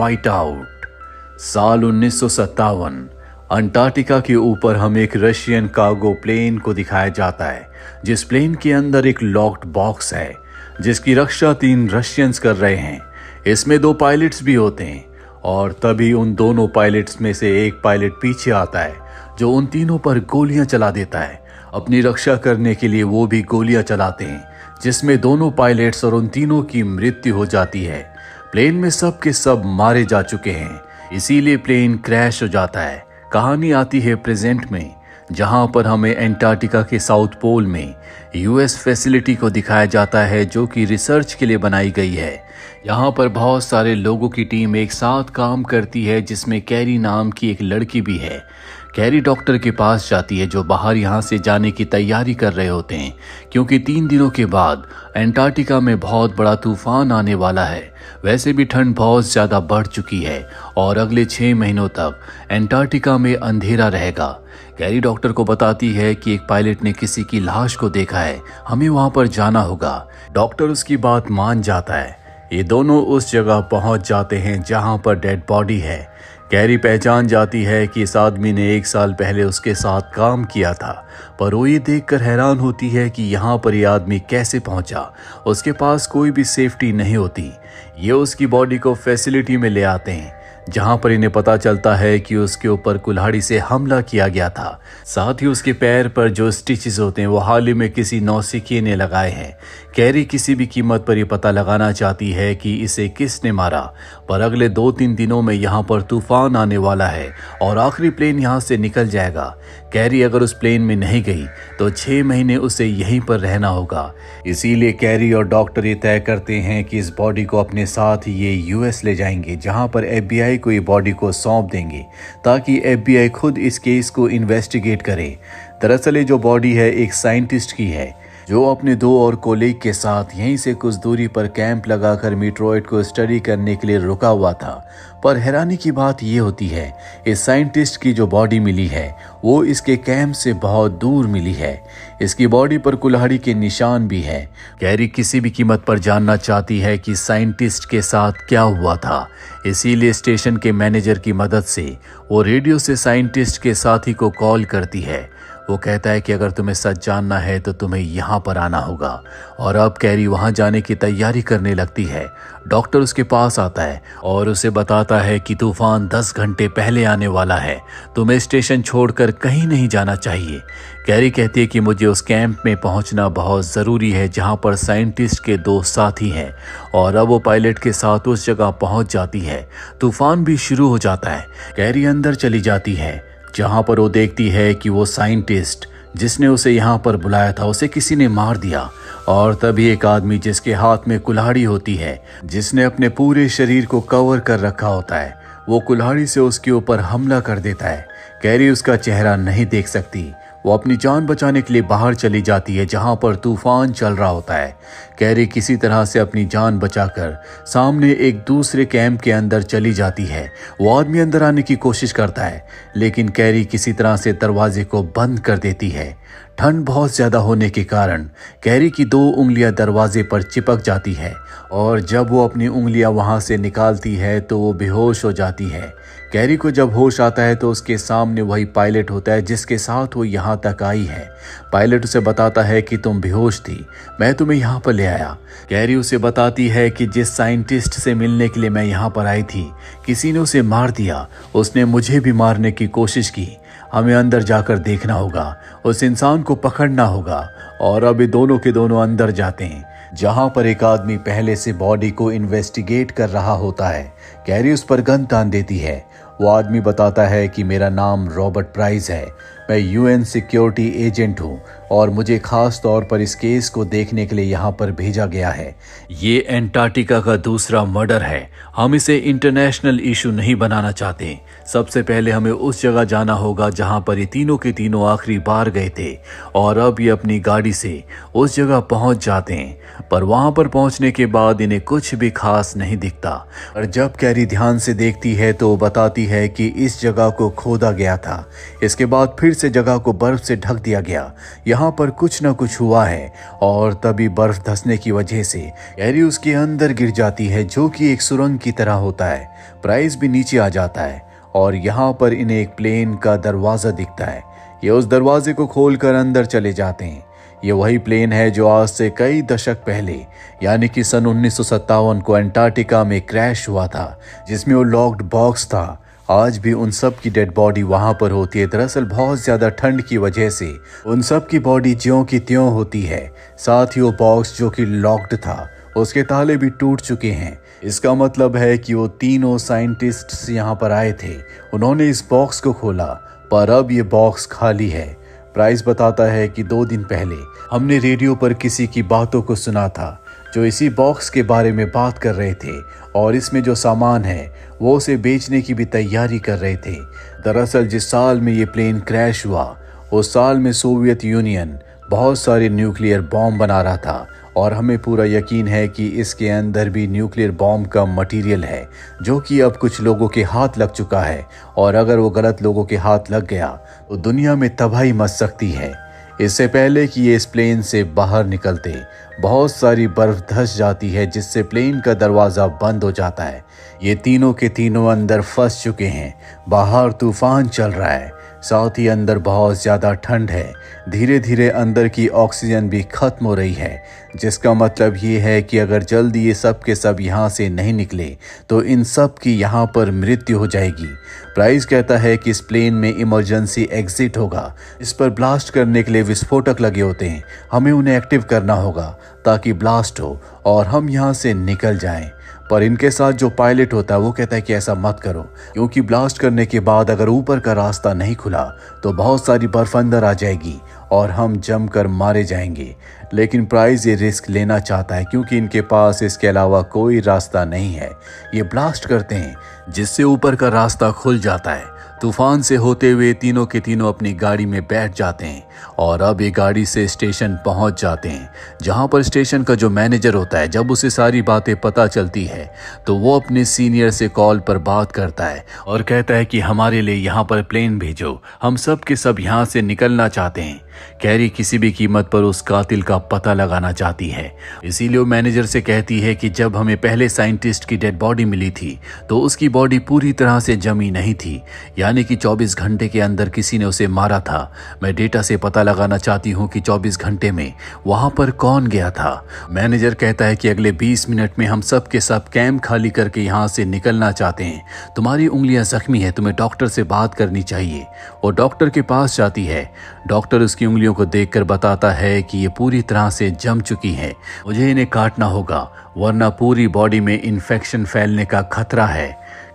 White out. साल 1957। Antarctica के ऊपर हमें एक रशियन कार्गो प्लेन को दिखाया जाता है, जिस प्लेन के अंदर एक लॉक्ड बॉक्स है जिसकी रक्षा 3 रशियंस कर रहे हैं। इसमें 2 पायलट्स भी होते हैं और तभी उन दोनों पायलट्स में से एक पायलट पीछे आता है जो उन तीनों पर गोलियां चला देता है। अपनी रक्षा करने के लिए वो भी गोलियां चलाते हैं, जिसमें दोनों पायलट्स और उन तीनों की मृत्यु हो जाती है। प्लेन में सब के सब मारे जा चुके हैं, इसीलिए प्लेन क्रैश हो जाता है। कहानी आती है प्रेजेंट में, जहां पर हमें अंटार्कटिका के साउथ पोल में यूएस फैसिलिटी को दिखाया जाता है जो कि रिसर्च के लिए बनाई गई है। यहाँ पर बहुत सारे लोगों की टीम एक साथ काम करती है, जिसमें कैरी नाम की एक लड़की भी है। कैरी डॉक्टर के पास जाती है जो बाहर यहाँ से जाने की तैयारी कर रहे होते हैं, क्योंकि 3 दिनों के बाद अंटार्कटिका में बहुत बड़ा तूफान आने वाला है। वैसे भी ठंड बहुत ज़्यादा बढ़ चुकी है और अगले 6 महीनों तक अंटार्कटिका में अंधेरा रहेगा। कैरी डॉक्टर को बताती है कि एक पायलट ने किसी की लाश को देखा है, हमें वहाँ पर जाना होगा। डॉक्टर उसकी बात मान जाता है। ये दोनों उस जगह पहुँच जाते हैं जहाँ पर डेड बॉडी है। कैरी पहचान जाती है कि इस आदमी ने 1 साल पहले उसके साथ काम किया था, पर वो ये देखकर हैरान होती है कि यहाँ पर ये आदमी कैसे पहुँचा। उसके पास कोई भी सेफ्टी नहीं होती। ये उसकी बॉडी को फैसिलिटी में ले आते हैं, जहाँ पर इन्हें पता चलता है कि उसके ऊपर कुल्हाड़ी से हमला किया गया था। साथ ही उसके पैर पर जो स्टिचेस होते हैं वो हाल ही में किसी नौसिखिए ने लगाए हैं। कैरी किसी भी कीमत पर ये पता लगाना चाहती है कि इसे किसने मारा, पर अगले 2-3 दिनों में यहाँ पर तूफान आने वाला है और आखिरी प्लेन यहाँ से निकल जाएगा। कैरी अगर उस प्लेन में नहीं गई तो 6 महीने उसे यहीं पर रहना होगा। इसीलिए कैरी और डॉक्टर ये तय करते हैं कि इस बॉडी को अपने साथ ये यूएस ले जाएंगे, जहाँ पर FBI को ये बॉडी को सौंप देंगे ताकि FBI खुद इस केस को इन्वेस्टिगेट करे। दरअसल ये जो बॉडी है एक साइंटिस्ट की है जो अपने 2 और कोलीग के साथ यहीं से कुछ दूरी पर कैंप लगाकर मीटरॉइड को स्टडी करने के लिए रुका हुआ था। पर हैरानी की बात यह होती है, इस साइंटिस्ट की जो बॉडी मिली है वो इसके कैंप से बहुत दूर मिली है। इसकी बॉडी पर कुल्हाड़ी के निशान भी है। कैरी किसी भी कीमत पर जानना चाहती है कि साइंटिस्ट के साथ क्या हुआ था, इसीलिए स्टेशन के मैनेजर की मदद से वो रेडियो से साइंटिस्ट के साथी को कॉल करती है। वो कहता है कि अगर तुम्हें सच जानना है तो तुम्हें यहाँ पर आना होगा। और अब कैरी वहाँ जाने की तैयारी करने लगती है। डॉक्टर उसके पास आता है और उसे बताता है कि तूफान 10 घंटे पहले आने वाला है, तुम्हें स्टेशन छोड़कर कहीं नहीं जाना चाहिए। कैरी कहती है कि मुझे उस कैंप में पहुंचना बहुत ज़रूरी है जहां पर साइंटिस्ट के 2 साथी हैं। और अब वो पायलट के साथ उस जगह पहुंच जाती है। तूफान भी शुरू हो जाता है। कैरी अंदर चली जाती है, जहां पर वो देखती है कि वो साइंटिस्ट जिसने उसे यहाँ पर बुलाया था उसे किसी ने मार दिया। और तभी एक आदमी जिसके हाथ में कुल्हाड़ी होती है, जिसने अपने पूरे शरीर को कवर कर रखा होता है, वो कुल्हाड़ी से उसके ऊपर हमला कर देता है। कैरी उसका चेहरा नहीं देख सकती। वो अपनी जान बचाने के लिए बाहर चली जाती है जहां पर तूफान चल रहा होता है। कैरी किसी तरह से अपनी जान बचाकर सामने एक दूसरे कैंप के अंदर चली जाती है। वो आदमी अंदर आने की कोशिश करता है, लेकिन कैरी किसी तरह से दरवाजे को बंद कर देती है। ठंड बहुत ज्यादा होने के कारण कैरी की 2 उंगलियां दरवाजे पर चिपक जाती है और जब वो अपनी उंगलियां वहां से निकालती है तो वो बेहोश हो जाती है। कैरी को जब होश आता है तो उसके सामने वही पायलट होता है जिसके साथ वो यहाँ तक आई है। पायलट उसे बताता है कि तुम बेहोश थी, मैं तुम्हें यहाँ पर ले आया। कैरी उसे बताती है कि जिस साइंटिस्ट से मिलने के लिए मैं यहाँ पर आई थी, किसी ने उसे मार दिया, उसने मुझे भी मारने की कोशिश की। हमें अंदर जाकर देखना होगा, उस इंसान को पकड़ना होगा। और अब ये दोनों के दोनों अंदर जाते हैं, जहां पर एक आदमी पहले से बॉडी को इन्वेस्टिगेट कर रहा होता है। कैरी उस पर गन तान देती है। वो आदमी बताता है कि मेरा नाम रॉबर्ट प्राइस है, मैं UN सिक्योरिटी एजेंट हूँ और मुझे खास तौर पर इस केस को देखने के लिए यहाँ पर भेजा गया है। ये अंटार्कटिका का दूसरा मर्डर है। हम इसे इंटरनेशनल इशू नहीं बनाना चाहते। सबसे पहले हमें उस जगह जाना होगा जहाँ पर ये तीनों के तीनों आखिरी बार गए थे और अब ये अपनी गाड़ी से उस जगह पहुँच जाते हैं। पर वहाँ पर पहुँचने के बाद इन्हें कुछ भी खास नहीं दिखता। और जब कैरी ध्यान से देखती है तो बताती है कि इस जगह को खोदा गया था। इसके बाद फिर से जगह को बर्फ से ढक दिया गया। यहाँ पर कुछ न कुछ हुआ है और तभी बर्फ धंसने की वजह से कैरी उसके अंदर गिर जाती है, जो कि एक सुरंग की तरह होता है। प्राइस भी नीचे आ जाता है और यहाँ पर इन्हें एक प्लेन का दरवाजा दिखता है। ये उस दरवाजे को खोलकर अंदर चले जाते हैं। ये वही प्लेन है जो आज से कई दशक पहले यानी कि सन 1957 को अंटार्कटिका में क्रैश हुआ था, जिसमें वो लॉक्ड बॉक्स था। आज भी उन सब की डेड बॉडी वहां पर होती है। दरअसल बहुत ज्यादा ठंड की वजह से उन सब की बॉडी ज्यों की त्यों होती है। साथ ही वो बॉक्स जो कि लॉक्ड था, उसके ताले भी टूट चुके हैं। इसका मतलब है कि वो तीनों साइंटिस्ट्स यहाँ पर आए थे। उन्होंने इस बॉक्स को खोला, पर अब ये बॉक्स खाली है। प्राइस बताता है कि 2 दिन पहले हमने रेडियो पर किसी की बातों को सुना था जो इसी बॉक्स के बारे में बात कर रहे थे और इसमें जो सामान है वो उसे बेचने की भी तैयारी कर रहे थे। दरअसल जिस साल में ये प्लेन क्रैश हुआ, उस साल में सोवियत यूनियन बहुत सारे न्यूक्लियर बॉम्ब बना रहा था और हमें पूरा यकीन है कि इसके अंदर भी न्यूक्लियर बॉम्ब का मटेरियल है, जो कि अब कुछ लोगों के हाथ लग चुका है और अगर वो गलत लोगों के हाथ लग गया तो दुनिया में तबाही मच सकती है। इससे पहले कि ये इस प्लेन से बाहर निकलते बहुत सारी बर्फ धंस जाती है, जिससे प्लेन का दरवाज़ा बंद हो जाता है। ये तीनों के तीनों अंदर फंस चुके हैं। बाहर तूफान चल रहा है, साथ ही अंदर बहुत ज़्यादा ठंड है। धीरे धीरे अंदर की ऑक्सीजन भी खत्म हो रही है, जिसका मतलब ये है कि अगर जल्दी ये सब के सब यहाँ से नहीं निकले तो इन सब की यहाँ पर मृत्यु हो जाएगी। प्राइस कहता है कि इस प्लेन में इमरजेंसी एग्जिट होगा। इस पर ब्लास्ट करने के लिए विस्फोटक लगे होते हैं। हमें उन्हें एक्टिव करना होगा ताकि ब्लास्ट हो और हम यहाँ से निकल जाएं। पर इनके साथ जो पायलट होता है वो कहता है कि ऐसा मत करो, क्योंकि ब्लास्ट करने के बाद अगर ऊपर का रास्ता नहीं खुला तो बहुत सारी बर्फ अंदर आ जाएगी और हम जमकर मारे जाएंगे। लेकिन प्राइस ये रिस्क लेना चाहता है क्योंकि इनके पास इसके अलावा कोई रास्ता नहीं है। ये ब्लास्ट करते हैं, जिससे ऊपर का रास्ता खुल जाता है। तूफान से होते हुए तीनों के तीनों अपनी गाड़ी में बैठ जाते हैं और अब ये गाड़ी से स्टेशन पहुंच जाते हैं, जहां पर स्टेशन का जो मैनेजर होता है, जब उसे सारी बातें पता चलती है तो वो अपने सीनियर से कॉल पर बात करता है और कहता है कि हमारे लिए यहाँ पर प्लेन भेजो, हम सब के सब यहाँ से निकलना चाहते हैं। कैरी किसी भी कीमत पर उस कातिल का पता लगाना चाहती है, इसीलिए वो मैनेजर से कहती है कि जब हमें पहले साइंटिस्ट की डेड बॉडी मिली थी तो उसकी बॉडी पूरी तरह से जमी नहीं थी, यानी कि 24 घंटे के अंदर किसी ने उसे मारा था। मैं डेटा से पता लगाना चाहती हूँ कि 24 घंटे में वहां पर कौन गया था। मैनेजर कहता है कि अगले 20 मिनट में हम सब के सब कैंप खाली करके यहाँ से निकलना चाहते हैं। तुम्हारी उंगलियां जख्मी है, तुम्हें डॉक्टर से बात करनी चाहिए। वो डॉक्टर के पास जाती है। डॉक्टर उसकी उंगलियों को देखकर बताता है कि ये पूरी तरह से जम चुकी हैं, मुझे इन्हें काटना होगा वरना पूरी बॉडी में इन्फेक्शन फैलने का खतरा है।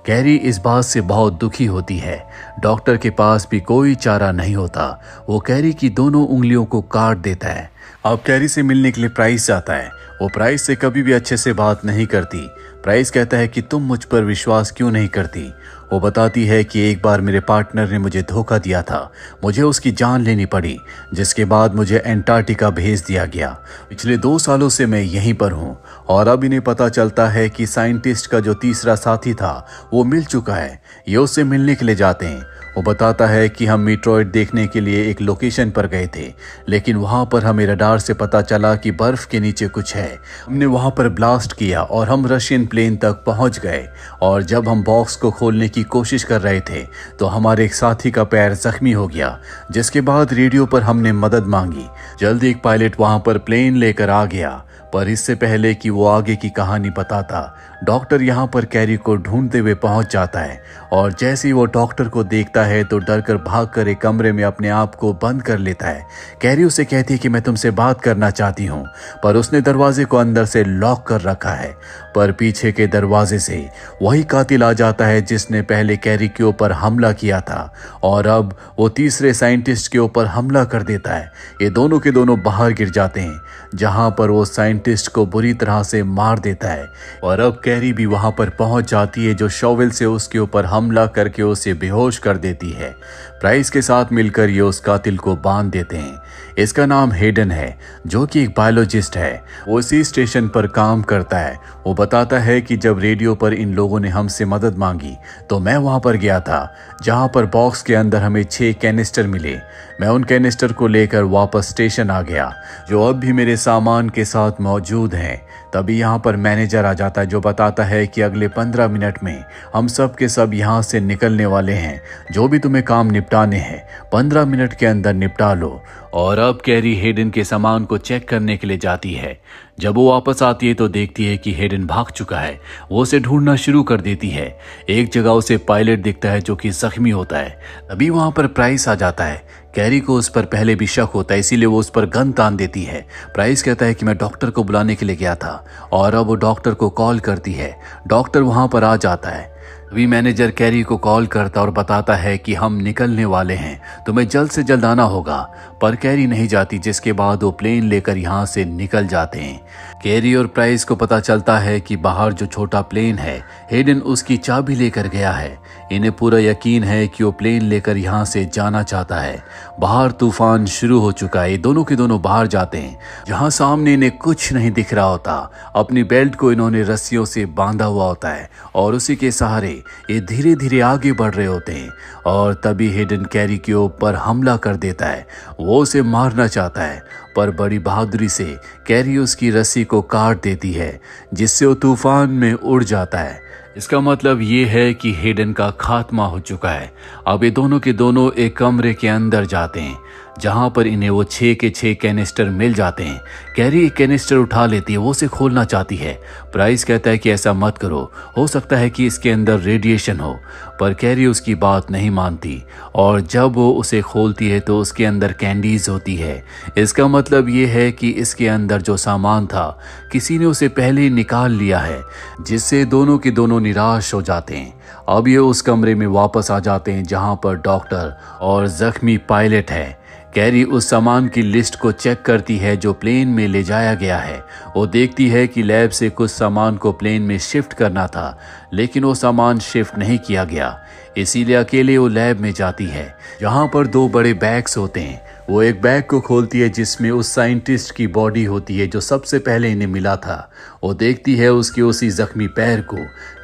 कैरी इस बात से बहुत दुखी होती है। डॉक्टर के पास भी कोई चारा नहीं होता। वो कैरी की दोनों उंगलियों को काट देता है। अब कैरी से मिलने के लिए प्राइस जाता है। वो प्राइस से कभी भी अच्छे से बात नहीं करती। प्राइस कहता है कि तुम मुझ पर विश्वास क्यों नहीं करती। वो बताती है कि एक बार मेरे पार्टनर ने मुझे धोखा दिया था, मुझे उसकी जान लेनी पड़ी, जिसके बाद मुझे अंटार्कटिका भेज दिया गया। पिछले 2 सालों से मैं यहीं पर हूँ और अब इन्हें पता चलता है कि साइंटिस्ट का जो तीसरा साथी था वो मिल चुका है। ये उससे मिलने के लिए जाते हैं। वो बताता है कि हम मीट्रॉइड देखने के लिए एक लोकेशन पर गए थे, लेकिन वहां पर हमें रडार से पता चला कि बर्फ के नीचे कुछ है। हमने वहां पर ब्लास्ट किया और हम रशियन प्लेन तक पहुंच गए और जब हम बॉक्स को खोलने की कोशिश कर रहे थे तो हमारे एक साथी का पैर जख्मी हो गया, जिसके बाद रेडियो पर हमने मदद मांगी। जल्दी एक पायलट वहां पर प्लेन लेकर आ गया, पर इससे पहले कि वो आगे की कहानी बताता, डॉक्टर यहाँ पर कैरी को ढूंढते हुए पहुंच जाता है और जैसे ही वो डॉक्टर को देखता है तो डरकर भागकर एक कमरे में अपने आप को बंद कर लेता है। कैरी उसे कहती है कि मैं तुमसे बात करना चाहती हूँ, पर उसने दरवाजे को अंदर से लॉक कर रखा है। पर पीछे के दरवाजे से वही कातिल आ जाता है जिसने पहले कैरी के ऊपर हमला किया था और अब वो तीसरे साइंटिस्ट के ऊपर हमला कर देता है। ये दोनों के दोनों बाहर गिर जाते हैं, जहां पर वो साइंटिस्ट को बुरी तरह से मार देता है और अब कैरी भी वहां पर पहुंच जाती है, जो शॉवेल से उसके ऊपर हमला करके उसे बेहोश कर देती है। प्राइस के साथ मिलकर ये उस कातिल को बांध देते हैं। इसका नाम हेडन है, जो कि एक बायोलॉजिस्ट है। वो इसी स्टेशन पर काम करता है। वो बताता है कि जब रेडियो पर इन लोगों ने हमसे मदद मांगी तो मैं वहां पर गया था, जहां पर बॉक्स के अंदर हमें 6 कैनिस्टर मिले। मैं उन कैनिस्टर को लेकर वापस स्टेशन आ गया, जो अब भी मेरे सामान के साथ मौजूद हैं। तभी यहाँ पर मैनेजर आ जाता है, जो बताता है कि अगले 15 मिनट में हम सब के सब यहाँ से निकलने वाले हैं। जो भी तुम्हें काम निपटाने हैं 15 मिनट के अंदर निपटा लो। और अब कैरी हेडन के सामान को चेक करने के लिए जाती है। जब वो वापस आती है तो देखती है कि हेडन भाग चुका है। वो उसे ढूंढना शुरू कर देती है। एक जगह उसे पायलट दिखता है, जो कि जख्मी होता है। तभी वहां पर प्राइस आ जाता है। कैरी को उस पर पहले भी शक होता है, इसीलिए वो उस पर गन तान देती है। प्राइस कहता है कि मैं डॉक्टर को बुलाने के लिए गया था, और अब वो डॉक्टर को कॉल करती है। डॉक्टर वहां पर आ जाता है। अभी मैनेजर कैरी को कॉल करता और बताता है कि हम निकलने वाले हैं, तुम्हें जल्द से जल्द आना होगा। पर कैरी नहीं जाती, जिसके बाद वो प्लेन लेकर यहाँ से निकल जाते हैं। कैरी और प्राइस को पता चलता है कि बाहर जो छोटा प्लेन है, हेडन उसकी चाबी लेकर गया है। इन्हें पूरा यकीन है कि वो प्लेन लेकर यहाँ से जाना चाहता है। बाहर तूफान शुरू हो चुका है। दोनों के दोनों बाहर जाते हैं, जहाँ सामने इन्हें कुछ नहीं दिख रहा होता। अपनी बेल्ट को इन्होंने रस्सियों से बांधा हुआ होता है, और उसी के सहारे ये धीरे धीरे आगे बढ़ रहे होते हैं। और तभी हेडन कैरी के ऊपर हमला कर देता है। वो उसे मारना चाहता है, पर बड़ी बहादुरी से कैरी उसकी रस्सी को काट देती है, जिससे वो तूफान में उड़ जाता है। इसका मतलब ये है कि हेडन का खात्मा हो चुका है। अब ये दोनों के दोनों एक कमरे के अंदर जाते हैं, जहां पर इन्हें वो 6 के 6 कैनिस्टर मिल जाते हैं। कैरी एक कैनिस्टर उठा लेती है, वो उसे खोलना चाहती है। प्राइस कहता है कि ऐसा मत करो, हो सकता है कि इसके अंदर रेडिएशन हो। पर कैरी उसकी बात नहीं मानती, और जब वो उसे खोलती है तो उसके अंदर कैंडीज होती है। इसका मतलब ये है कि इसके अंदर जो सामान था, किसी ने उसे पहले ही निकाल लिया है, जिससे दोनों के दोनों निराश हो जाते हैं। अब ये उस कमरे में वापस आ जाते हैं, जहां पर डॉक्टर और जख्मी पायलट है। कैरी उस सामान की लिस्ट को चेक करती है जो प्लेन में ले जाया गया है। वो देखती है कि लैब से कुछ सामान को प्लेन में शिफ्ट करना था, लेकिन वो सामान शिफ्ट नहीं किया गया। इसीलिए अकेले वो लैब में जाती है, जहां पर 2 बड़े बैग्स होते हैं। वो एक बैग को खोलती है, जिसमें उस साइंटिस्ट की बॉडी होती है, जो सबसे पहले इन्हें मिला था। वो देखती है उसके उसी जख्मी पैर को,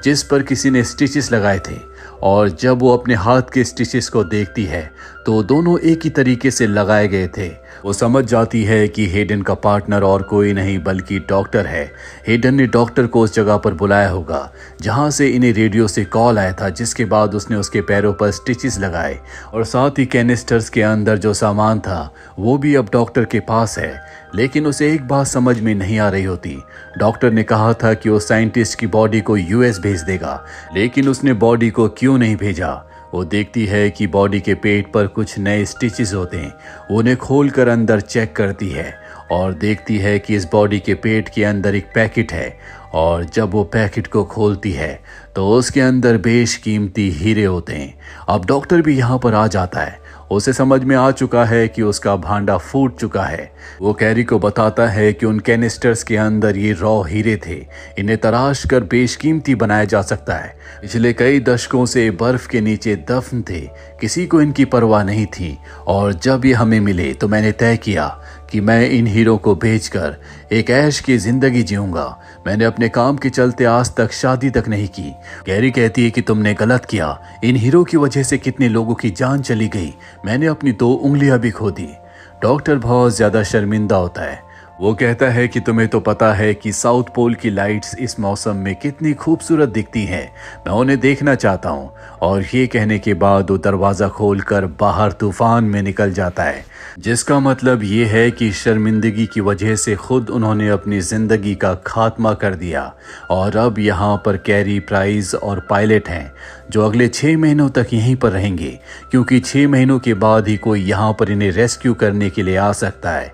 जिस पर किसी ने स्टिचेस लगाए थे। और जब वो अपने हाथ के स्टिचेस को देखती है तो दोनों एक ही तरीके से लगाए गए थे। वो समझ जाती है कि हेडन का पार्टनर और कोई नहीं बल्कि डॉक्टर है। हेडन ने डॉक्टर को उस जगह पर बुलाया होगा जहां से इन्हें रेडियो से कॉल आया था, जिसके बाद उसने उसके पैरों पर स्टिचेस लगाए, और साथ ही कैनिस्टर्स के अंदर जो सामान था वो भी अब डॉक्टर के पास है। लेकिन उसे एक बात समझ में नहीं आ रही होती। डॉक्टर ने कहा था कि वो साइंटिस्ट की बॉडी को यूएस भेज देगा, लेकिन उसने बॉडी को क्यों नहीं भेजा। वो देखती है कि बॉडी के पेट पर कुछ नए स्टिचेस होते हैं। वो उन्हें खोलकर अंदर चेक करती है और देखती है कि इस बॉडी के पेट के अंदर एक पैकेट है। और जब वो पैकेट को खोलती है तो उसके अंदर बेशकीमती हीरे होते हैं। अब डॉक्टर भी यहाँ पर आ जाता है। उसे समझ में आ चुका है कि उसका भांडा फूट चुका है। वो कैरी को बताता है कि उन कैनिस्टर्स के अंदर ये रॉ हीरे थे। इन्हें तराश कर बेशकीमती बनाया जा सकता है। पिछले कई दशकों से बर्फ के नीचे दफन थे, किसी को इनकी परवाह नहीं थी। और जब ये हमें मिले तो मैंने तय किया कि मैं इन हीरो को बेचकर एक ऐश की जिंदगी जीऊंगा। मैंने अपने काम के चलते आज तक शादी तक नहीं की। कैरी कहती है कि तुमने गलत किया। इन हीरो की वजह से कितने लोगों की जान चली गई। मैंने अपनी 2 उंगलियां भी खो दी। डॉक्टर बहुत ज्यादा शर्मिंदा होता है। वो कहता है कि तुम्हें तो पता है कि साउथ पोल की लाइट्स इस मौसम में कितनी खूबसूरत दिखती हैं। मैं उन्हें देखना चाहता हूँ। और ये कहने के बाद वो दरवाज़ा खोलकर बाहर तूफान में निकल जाता है, जिसका मतलब ये है कि शर्मिंदगी की वजह से खुद उन्होंने अपनी ज़िंदगी का खात्मा कर दिया। और अब यहाँ पर कैरी, प्राइस और पायलट हैं, जो अगले 6 महीनों तक यहीं पर रहेंगे, क्योंकि 6 महीनों के बाद ही कोई यहाँ पर इन्हें रेस्क्यू करने के लिए आ सकता है।